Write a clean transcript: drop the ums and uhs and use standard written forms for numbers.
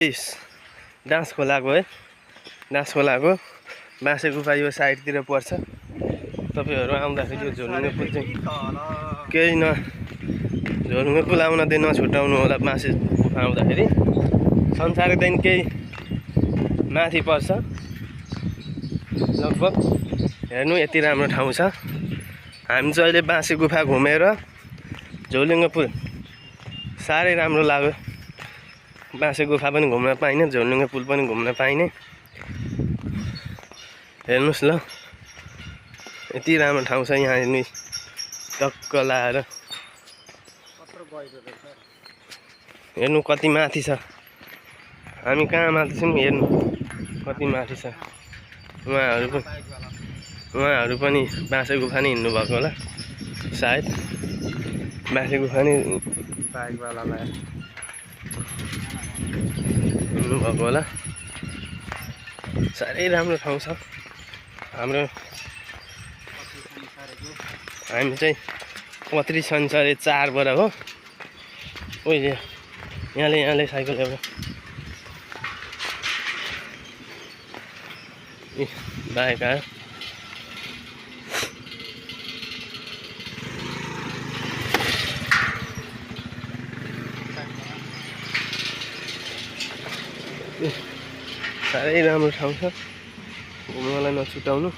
Dance खोलाको है, dance खोलाको बाँसे गुफा यो साइडतिर पर्छ। तपाईहरु आउँदाखेरि यो झोलुङ्गे पुल चाहिँ केही न झोलुङ्गे पुल आउन चाहिँ नछुटाउनु होला। बाँसे गुफा आउँदाखेरि संसारदेखि केही माथि पर्छ लगभग। हेर्नु यति राम्रो ठाउँ छ। हामी चाहिँ अहिले बाँसे गुफा घुमेर झोलुङ्गे पुल साह्रै राम्रो लाग्यो। बाँसे गुफा पनि घुम्न पाइने, झोलुङ्गे पुल पनि घुम्न पाइने। हेर्नुस् ल यति राम्रो ठाउँ छ। यहाँ नि टक्क लाएर हेर्नु कति माथि छ। हामी कहाँ माथि छौँ हेर्नु कति माथि छ। उहाँहरू पनि बाँसे गुफा नै हिँड्नु भएको होला सायद। बाँसे गुफा नै बाइकवालालाई हिँड्नु भएको होला। साह्रै राम्रो ठाउँ छ हाम्रो। हामी चाहिँ पत्री संसारे 4 बाट हो। ओइ यहाँले साइकल एउटा बाइक आयो। साह्रै राम्रो ठाउँ छ, घुम्नलाई नछुटाउनु।